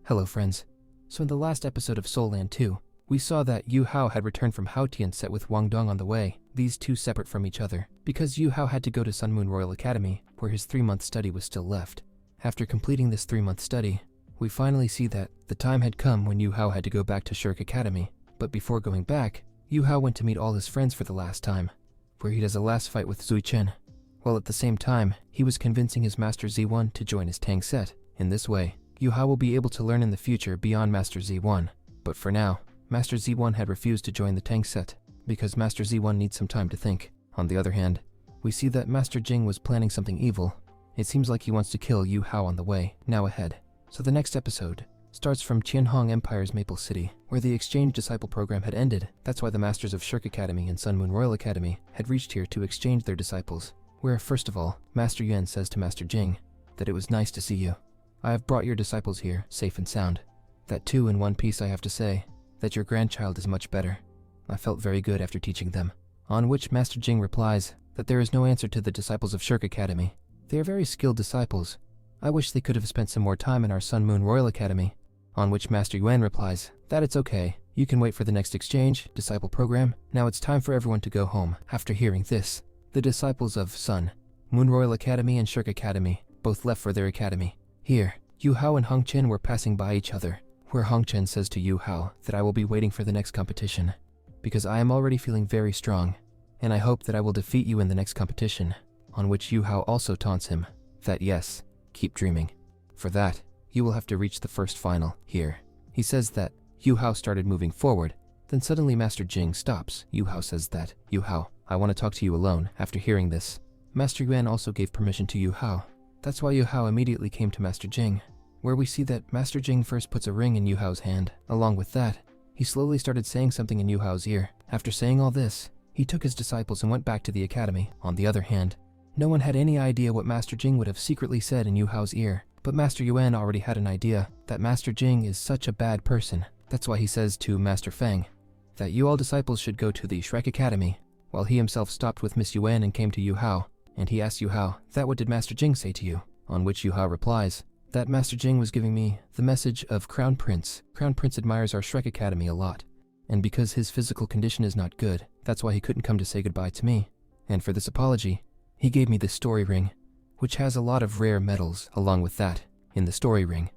Hello friends. So in the last episode of Soul Land 2, we saw that Yu Hao had returned from Haotian set with Wang Dong on the way, these two separate from each other, because Yu Hao had to go to Sun Moon Royal Academy, where his 3-month study was still left. After completing this 3-month study, we finally see that the time had come when Yu Hao had to go back to Shirk Academy, but before going back, Yu Hao went to meet all his friends for the last time, where he does a last fight with Zui Chen, while at the same time, he was convincing his Master Z1 to join his Tang set. In this way, Yu Hao will be able to learn in the future beyond Master Z1, but for now, Master Z1 had refused to join the Tang set, because Master Z1 needs some time to think. On the other hand, we see that Master Jing was planning something evil. It seems like he wants to kill Yu Hao on the way, now ahead. So the next episode starts from Qianhong Empire's Maple City, where the exchange disciple program had ended. That's why the Masters of Shirk Academy and Sun Moon Royal Academy had reached here to exchange their disciples, where first of all, Master Yuan says to Master Jing that it was nice to see you. I have brought your disciples here, safe and sound. That too, in one piece I have to say, that your grandchild is much better. I felt very good after teaching them. On which Master Jing replies that there is no answer to the disciples of Shirk Academy. They are very skilled disciples. I wish they could have spent some more time in our Sun Moon Royal Academy. On which Master Yuan replies that it's okay. You can wait for the next exchange, disciple program. Now it's time for everyone to go home. After hearing this, the disciples of Sun Moon Royal Academy and Shirk Academy both left for their academy. Here, Yu Hao and Hong Chen were passing by each other, where Hong Chen says to Yu Hao that I will be waiting for the next competition, because I am already feeling very strong, and I hope that I will defeat you in the next competition. On which Yu Hao also taunts him that yes, keep dreaming. For that, you will have to reach the first final here. He says that Yu Hao started moving forward, then suddenly Master Jing stops. Yu Hao says that, Yu Hao, I want to talk to you alone. After hearing this, Master Yuan also gave permission to Yu Hao. That's why Yu Hao immediately came to Master Jing, where we see that Master Jing first puts a ring in Yu Hao's hand. Along with that, he slowly started saying something in Yu Hao's ear. After saying all this, he took his disciples and went back to the academy. On the other hand, no one had any idea what Master Jing would have secretly said in Yu Hao's ear, but Master Yuan already had an idea that Master Jing is such a bad person. That's why he says to Master Feng that you all disciples should go to the Shrek Academy, while he himself stopped with Miss Yuan and came to Yu Hao, and he asked Yu Hao, that what did Master Jing say to you? On which Yu Hao replies that Master Jing was giving me the message of Crown Prince. Crown Prince admires our Shrek Academy a lot, and because his physical condition is not good, that's why he couldn't come to say goodbye to me. And for this apology, he gave me this story ring, which has a lot of rare metals. Along with that, in the story ring,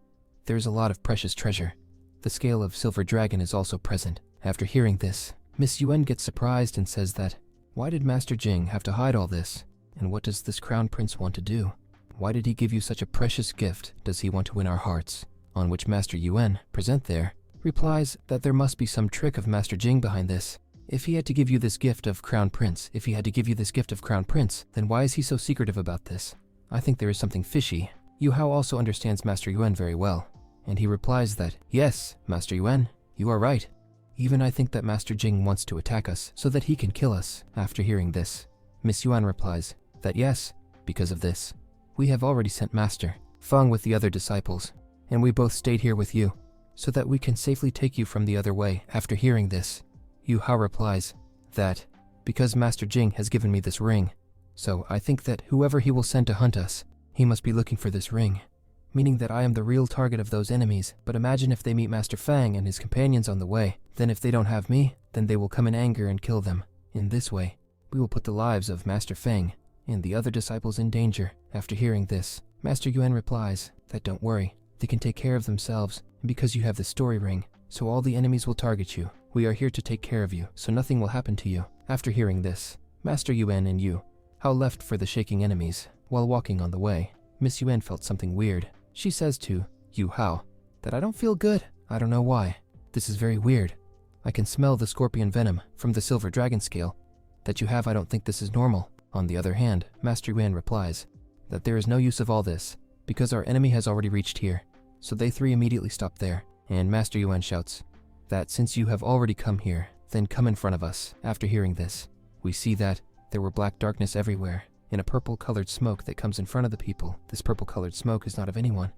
there's a lot of precious treasure. The scale of Silver Dragon is also present. After hearing this, Miss Yuan gets surprised and says that, why did Master Jing have to hide all this? And what does this Crown Prince want to do? Why did he give you such a precious gift? Does he want to win our hearts? On which Master Yuan, present there, replies that there must be some trick of Master Jing behind this. If he had to give you this gift of Crown Prince, then why is he so secretive about this? I think there is something fishy. Yu Hao also understands Master Yuan very well, and he replies that, yes, Master Yuan, you are right. Even I think that Master Jing wants to attack us so that he can kill us. After hearing this, Miss Yuan replies that yes, because of this, we have already sent Master Feng with the other disciples, and we both stayed here with you, so that we can safely take you from the other way. After hearing this, Yu Hao replies that, because Master Jing has given me this ring, so I think that whoever he will send to hunt us, he must be looking for this ring, meaning that I am the real target of those enemies. But imagine if they meet Master Fang and his companions on the way, then if they don't have me, then they will come in anger and kill them. In this way, we will put the lives of Master Fang and the other disciples in danger. After hearing this, Master Yuan replies that don't worry, they can take care of themselves, and because you have the story ring, so all the enemies will target you. We are here to take care of you, so nothing will happen to you. After hearing this, Master Yuan and Yu Hao left for the shaking enemies. While walking on the way, Miss Yuan felt something weird. She says to Yu Hao that I don't feel good. I don't know why. This is very weird. I can smell the scorpion venom from the silver dragon scale that you have. I don't think this is normal. On the other hand, Master Yuan replies that there is no use of all this, because our enemy has already reached here. So they three immediately stop there, and Master Yuan shouts that since you have already come here, then come in front of us. After hearing this, we see that there were black darkness everywhere, in a purple-colored smoke that comes in front of the people. This purple-colored smoke is not of anyone,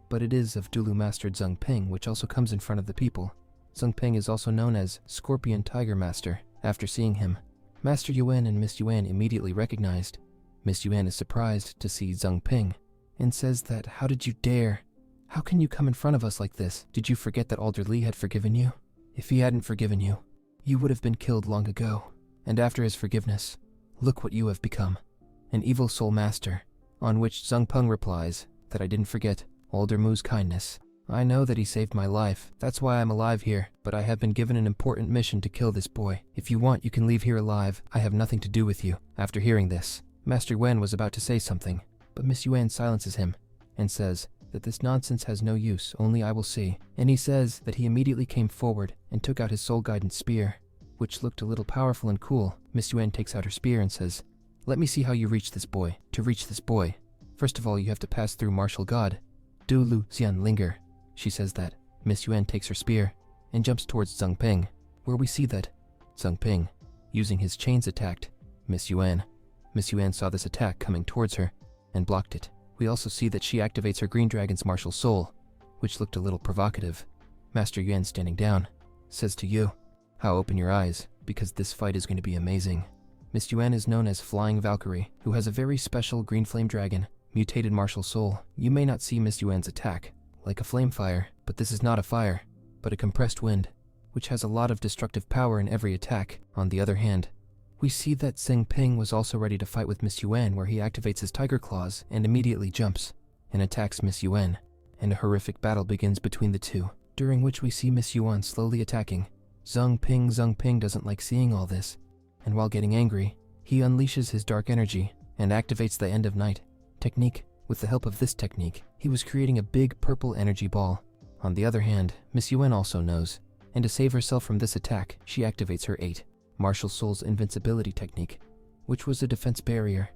but it is of Dulu Master Zheng Ping, which also comes in front of the people. Zheng Ping is also known as Scorpion Tiger Master. After seeing him, Master Yuan and Miss Yuan immediately recognized. Miss Yuan is surprised to see Zheng Ping and says that how did you dare How can you come in front of us like this? Did you forget that Alder Lee had forgiven you? If he hadn't forgiven you, you would have been killed long ago. And after his forgiveness, look what you have become. An evil soul master. On which Zheng Peng replies that I didn't forget Alder Mu's kindness. I know that he saved my life. That's why I'm alive here. But I have been given an important mission to kill this boy. If you want, you can leave here alive. I have nothing to do with you. After hearing this, Master Yuan was about to say something, but Miss Yuan silences him and says that this nonsense has no use, only I will see. And he says that he immediately came forward and took out his soul guidance spear, which looked a little powerful and cool. Miss Yuan takes out her spear and says, let me see how you reach this boy. To reach this boy, first of all you have to pass through martial god Du Lu Xian Linger. She says that. Miss Yuan takes her spear and jumps towards Zheng Ping, where we see that Zheng Ping, using his chains, attacked Miss Yuan. Miss Yuan saw this attack coming towards her and blocked it. We also see that she activates her Green Dragon's martial soul, which looked a little provocative. Master Yuan, standing down, says to Yu, how open your eyes, because this fight is going to be amazing. Miss Yuan is known as Flying Valkyrie, who has a very special Green Flame Dragon, mutated martial soul. You may not see Miss Yuan's attack like a flame fire, but this is not a fire, but a compressed wind, which has a lot of destructive power in every attack. On the other hand, we see that Zheng Ping was also ready to fight with Miss Yuan, where he activates his Tiger Claws and immediately jumps and attacks Miss Yuan, and a horrific battle begins between the two, during which we see Miss Yuan slowly attacking Zheng Ping. Zheng Ping doesn't like seeing all this, and while getting angry, he unleashes his dark energy and activates the End of Night technique. With the help of this technique, he was creating a big purple energy ball. On the other hand, Miss Yuan also knows, and to save herself from this attack, she activates her 8 Martial Soul's invincibility technique, which was a defense barrier,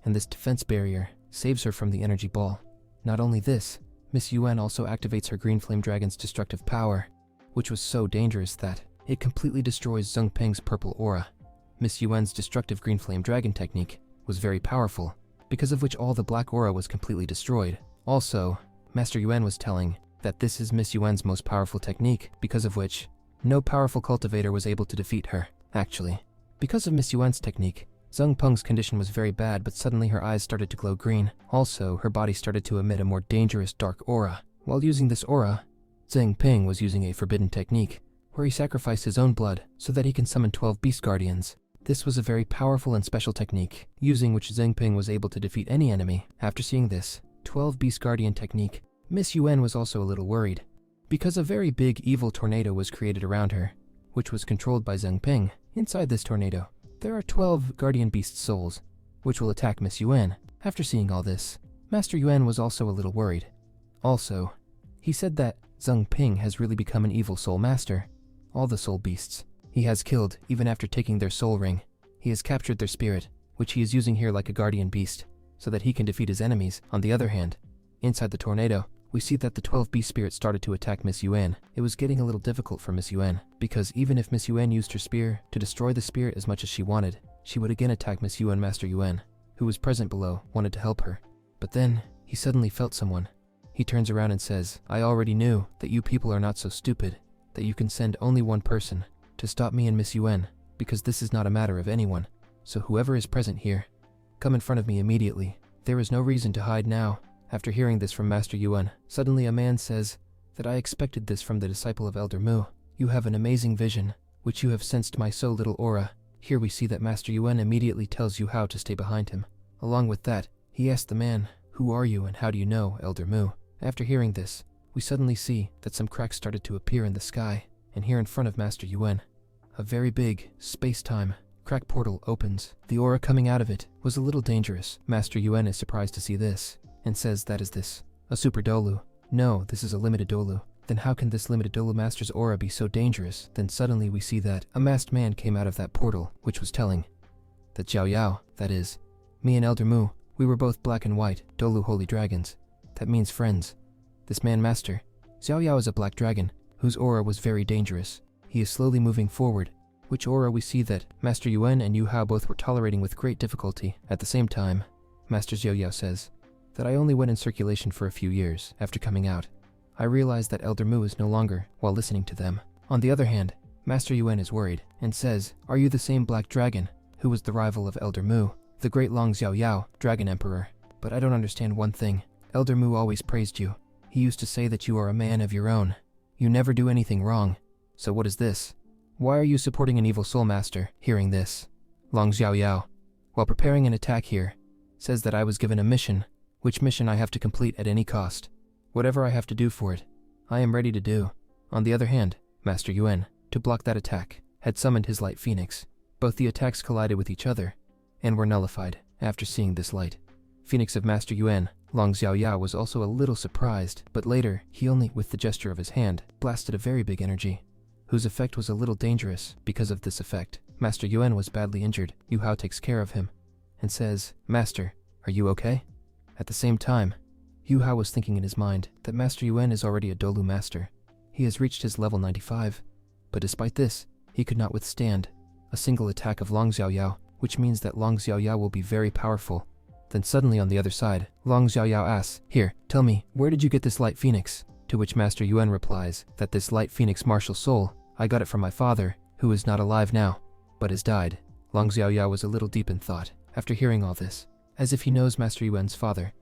and this defense barrier saves her from the energy ball. Not only this, Miss Yuan also activates her Green Flame Dragon's destructive power, which was so dangerous that it completely destroys Zheng Ping's purple aura. Miss Yuan's destructive Green Flame Dragon technique was very powerful, because of which all the black aura was completely destroyed. Also, Master Yuan was telling that this is Miss Yuan's most powerful technique, because of which no powerful cultivator was able to defeat her. Actually, because of Miss Yuan's technique, Zheng Peng's condition was very bad, but suddenly her eyes started to glow green. Also, her body started to emit a more dangerous dark aura. While using this aura, Zheng Ping was using a forbidden technique, where he sacrificed his own blood so that he can summon 12 Beast Guardians. This was a very powerful and special technique, using which Zheng Ping was able to defeat any enemy. After seeing this 12 Beast Guardian technique, Miss Yuan was also a little worried, because a very big evil tornado was created around her, which was controlled by Zheng Ping. Inside this tornado, there are 12 Guardian Beast souls, which will attack Miss Yuan. After seeing all this, Master Yuan was also a little worried. Also, he said that Zheng Ping has really become an evil soul master. All the soul beasts he has killed, even after taking their soul ring. He has captured their spirit, which he is using here like a guardian beast, so that he can defeat his enemies. On the other hand, inside the tornado, we see that the 12 beast spirits started to attack Miss Yuan. It was getting a little difficult for Miss Yuan, because even if Miss Yuan used her spear to destroy the spirit as much as she wanted, she would again attack Miss Yuan. Master Yuan, who was present below, wanted to help her. But then, he suddenly felt someone. He turns around and says, I already knew that you people are not so stupid, that you can send only one person to stop me and Miss Yuan, because this is not a matter of anyone. So whoever is present here, come in front of me immediately. There is no reason to hide now. After hearing this from Master Yuan, suddenly a man says that I expected this from the disciple of Elder Mu. You have an amazing vision, which you have sensed my so little aura. Here we see that Master Yuan immediately tells Yu Hao to stay behind him. Along with that, he asks the man, who are you and how do you know Elder Mu? After hearing this, we suddenly see that some cracks started to appear in the sky, and here in front of Master Yuan, a very big, space-time crack portal opens. The aura coming out of it was a little dangerous. Master Yuan is surprised to see this, and says, that is this, a super Dolu? No, this is a limited Dolu. Then how can this limited Dolu master's aura be so dangerous? Then suddenly we see that a masked man came out of that portal, which was telling that Jiao Yao, that is, me and Elder Mu, we were both black and white, Dolu holy dragons. That means friends. This man master, Xiao Yao, is a black dragon, whose aura was very dangerous. He is slowly moving forward, which aura we see that Master Yuan and Yu Hao both were tolerating with great difficulty. At the same time, Master Xiao Yao says that I only went in circulation for a few years. After coming out, I realized that Elder Mu is no longer while listening to them. On the other hand, Master Yuan is worried and says, are you the same black dragon who was the rival of Elder Mu, the great Long Xiao Yao, Dragon Emperor? But I don't understand one thing. Elder Mu always praised you. He used to say that you are a man of your own. You never do anything wrong. So what is this? Why are you supporting an evil soul master? Hearing this, Long Xiaoyao, while preparing an attack here, says that I was given a mission, which mission I have to complete at any cost. Whatever I have to do for it, I am ready to do. On the other hand, Master Yuan, to block that attack, had summoned his light phoenix. Both the attacks collided with each other, and were nullified after seeing this light phoenix of Master Yuan. Long Xiaoyao was also a little surprised, but later, he only, with the gesture of his hand, blasted a very big energy, whose effect was a little dangerous. Because of this effect, Master Yuan was badly injured. Yu Hao takes care of him, and says, Master, are you okay? At the same time, Yu Hao was thinking in his mind that Master Yuan is already a Dolu master. He has reached his level 95, but despite this, he could not withstand a single attack of Long Xiaoyao, which means that Long Xiaoyao will be very powerful. Then suddenly on the other side, Long Xiaoyao asks, Here, tell me, where did you get this light phoenix? To which Master Yuan replies that this light phoenix martial soul, I got it from my father, who is not alive now, but has died. Long Xiaoyao was a little deep in thought after hearing all this, as if he knows Master Yuan's father.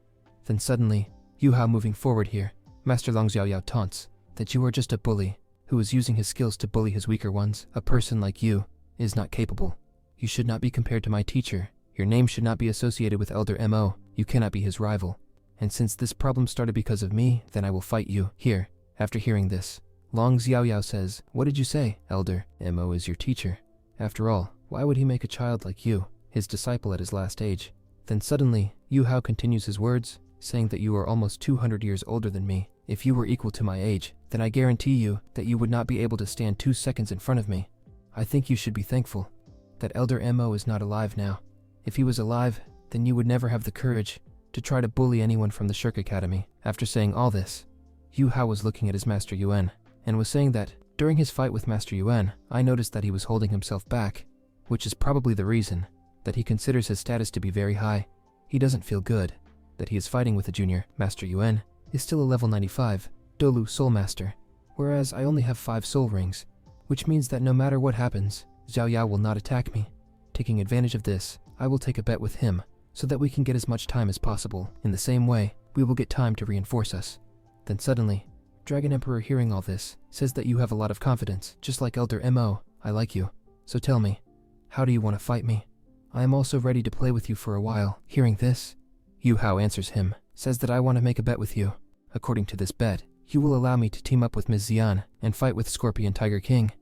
Then suddenly, Yu Hao moving forward here, Master Long Xiaoyao taunts that you are just a bully who is using his skills to bully his weaker ones. A person like you is not capable. You should not be compared to my teacher. Your name should not be associated with Elder Mo. You cannot be his rival. And since this problem started because of me, then I will fight you. Here, after hearing this, Long Xiaoyao says, What did you say? Elder Mo is your teacher. After all, why would he make a child like you, his disciple at his last age? Then suddenly, Yu Hao continues his words, saying that you are almost 200 years older than me. If you were equal to my age, then I guarantee you that you would not be able to stand 2 seconds in front of me. I think you should be thankful that Elder Mo is not alive now. If he was alive, then you would never have the courage to try to bully anyone from the Shirk Academy. After saying all this, Yu Hao was looking at his Master Yuan, and was saying that, during his fight with Master Yuan, I noticed that he was holding himself back, which is probably the reason that he considers his status to be very high. He doesn't feel good that he is fighting with a junior. Master Yuan is still a level 95 Dolu Soul Master, whereas I only have 5 soul rings, which means that no matter what happens, Xiao Yao will not attack me. Taking advantage of this, I will take a bet with him, so that we can get as much time as possible. In the same way, we will get time to reinforce us. Then suddenly, Dragon Emperor, hearing all this, says that you have a lot of confidence, just like Elder Mo. I like you. So tell me, how do you want to fight me? I am also ready to play with you for a while. Hearing this, Yu Hao answers him, says that I want to make a bet with you. According to this bet, you will allow me to team up with Ms. Xian and fight with Scorpion Tiger King.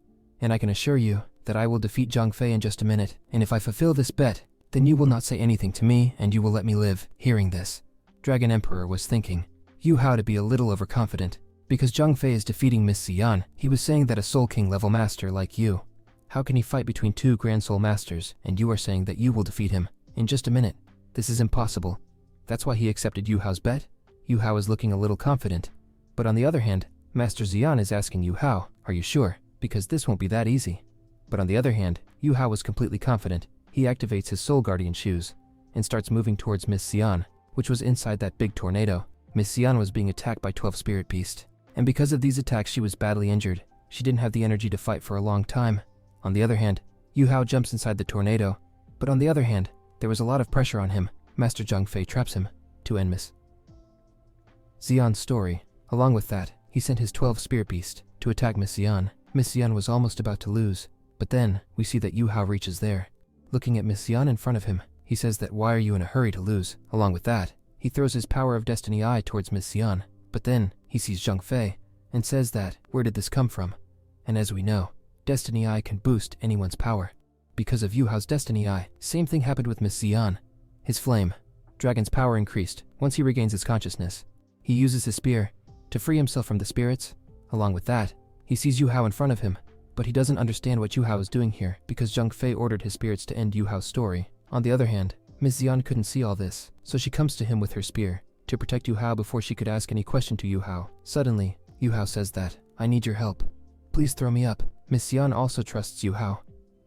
And I can assure you that I will defeat Zhang Fei in just a minute. And if I fulfill this bet, then you will not say anything to me and you will let me live. Hearing this, Dragon Emperor was thinking Yu Hao to be a little overconfident, because Zhang Fei is defeating Miss Xian. He was saying that a Soul King level master like you, how can he fight between 2 Grand Soul Masters, and you are saying that you will defeat him in just a minute? This is impossible. That's why he accepted Yu Hao's bet. Yu Hao is looking a little confident, but on the other hand, Master Xian is asking Yu Hao, are you sure? Because this won't be that easy. But on the other hand, Yu Hao was completely confident. He activates his Soul Guardian shoes and starts moving towards Miss Xian, which was inside that big tornado. Miss Xian was being attacked by 12 spirit beasts, and because of these attacks she was badly injured. She didn't have the energy to fight for a long time. On the other hand, Yu Hao jumps inside the tornado, but on the other hand, there was a lot of pressure on him. Master Zhang Fei traps him to end Miss Xian's story. Along with that, he sent his 12 spirit beasts to attack Miss Xian. Miss Xian was almost about to lose, but then we see that Yu Hao reaches there. Looking at Miss Xian in front of him, he says that why are you in a hurry to lose? Along with that, he throws his power of Destiny Eye towards Miss Xian, but then he sees Zhang Fei and says that, where did this come from? And as we know, Destiny Eye can boost anyone's power. Because of Yu Hao's Destiny Eye, same thing happened with Miss Xian. His flame, dragon's power increased. Once he regains his consciousness, he uses his spear to free himself from the spirits. Along with that, he sees Yu Hao in front of him, but he doesn't understand what Yu Hao is doing here because Zhang Fei ordered his spirits to end Yu Hao's story. On the other hand, Miss Xian couldn't see all this, so she comes to him with her spear to protect Yu Hao before she could ask any question to Yu Hao. Suddenly, Yu Hao says that, I need your help. Please throw me up. Miss Xian also trusts Yu Hao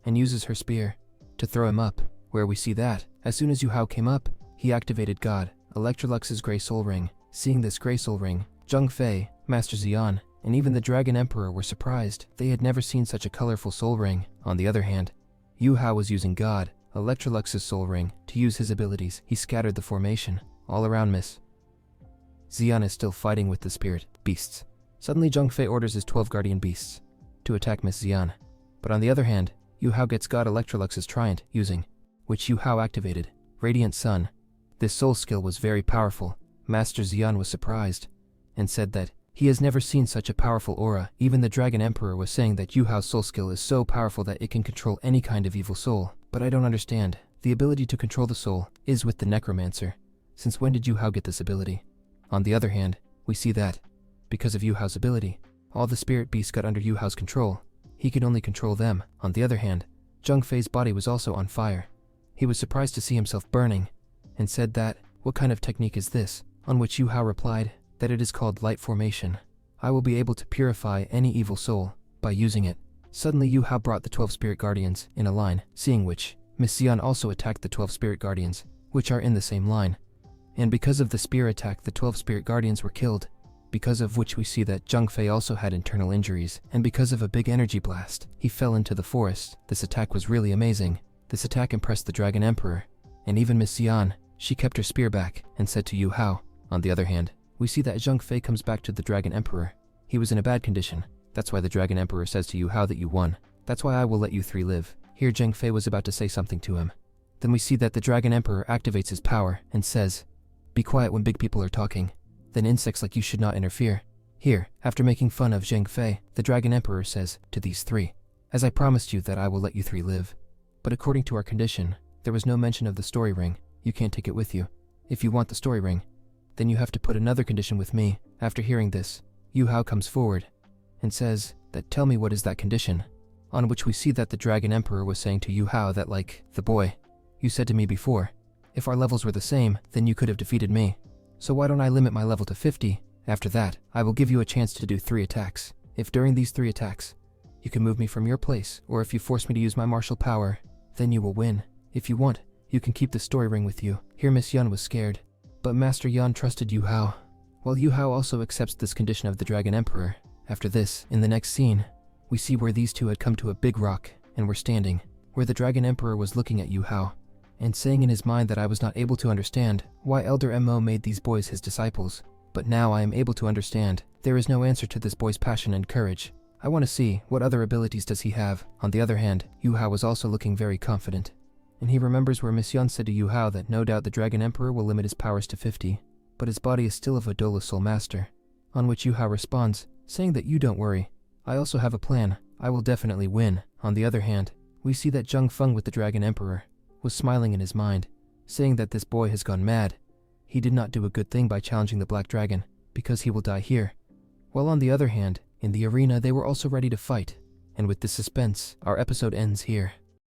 and uses her spear to throw him up, where we see that, as soon as Yu Hao came up, he activated God Electrolux's Grey Soul Ring. Seeing this Grey Soul Ring, Zhang Fei, Master Xian, and even the Dragon Emperor were surprised. They had never seen such a colorful soul ring. On the other hand, Yu Hao was using God Electrolux's soul ring to use his abilities. He scattered the formation all around Miss Xian is still fighting with the spirit beasts. Suddenly Zheng Fei orders his 12 guardian beasts to attack Miss Xian. But on the other hand, Yu Hao gets God Electrolux's Triant using, which Yu Hao activated, Radiant Sun. This soul skill was very powerful. Master Xian was surprised and said that he has never seen such a powerful aura. Even the Dragon Emperor was saying that Yu Hao's soul skill is so powerful that it can control any kind of evil soul. But I don't understand. The ability to control the soul is with the Necromancer. Since when did Yu Hao get this ability? On the other hand, we see that, because of Yu Hao's ability, all the spirit beasts got under Yu Hao's control. He could only control them. On the other hand, Zheng Fei's body was also on fire. He was surprised to see himself burning, and said that, "What kind of technique is this?" On which Yu Hao replied that it is called light formation. I will be able to purify any evil soul by using it. Suddenly Yu Hao brought the 12 spirit guardians in a line, seeing which, Miss Xian also attacked the 12 spirit guardians, which are in the same line. And because of the spear attack, the 12 spirit guardians were killed, because of which we see that Zheng Fei also had internal injuries, and because of a big energy blast, he fell into the forest. This attack was really amazing. This attack impressed the Dragon Emperor, and even Miss Xian, she kept her spear back and said to Yu Hao. On the other hand, we see that Zheng Fei comes back to the Dragon Emperor. He was in a bad condition. That's why the Dragon Emperor says to Yu Hao that you won. That's why I will let you three live. Here Zheng Fei was about to say something to him. Then we see that the Dragon Emperor activates his power and says, "Be quiet when big people are talking. Then insects like you should not interfere." Here, after making fun of Zheng Fei, the Dragon Emperor says to these three, "As I promised you that I will let you three live. But according to our condition, there was no mention of the story ring. You can't take it with you. If you want the story ring, then you have to put another condition with me." After hearing this, Yu Hao comes forward and says that, "Tell me what is that condition?" On which we see that the Dragon Emperor was saying to Yu Hao that, like, "The boy, you said to me before, if our levels were the same, then you could have defeated me. So why don't I limit my level to 50? After that, I will give you a chance to do 3 attacks. If during these 3 attacks, you can move me from your place, or if you force me to use my martial power, then you will win. If you want, you can keep the story ring with you." Here Miss Yan was scared, but Master Yan trusted Yu Hao, while Yu Hao also accepts this condition of the Dragon Emperor. After this, in the next scene, we see where these two had come to a big rock and were standing, where the Dragon Emperor was looking at Yu Hao and saying in his mind that I was not able to understand why Elder Mo made these boys his disciples, but now I am able to understand. There is no answer to this boy's passion and courage. I want to see what other abilities does he have. On the other hand, Yu Hao was also looking very confident, and he remembers where Miss Yan said to Yu Hao that no doubt the Dragon Emperor will limit his powers to 50, but his body is still of a Dola Soul Master. On which Yu Hao responds, saying that you don't worry. I also have a plan. I will definitely win. On the other hand, we see that Zheng Feng with the Dragon Emperor was smiling in his mind, saying that this boy has gone mad. He did not do a good thing by challenging the Black Dragon, because he will die here. While on the other hand, in the arena they were also ready to fight. And with this suspense, our episode ends here.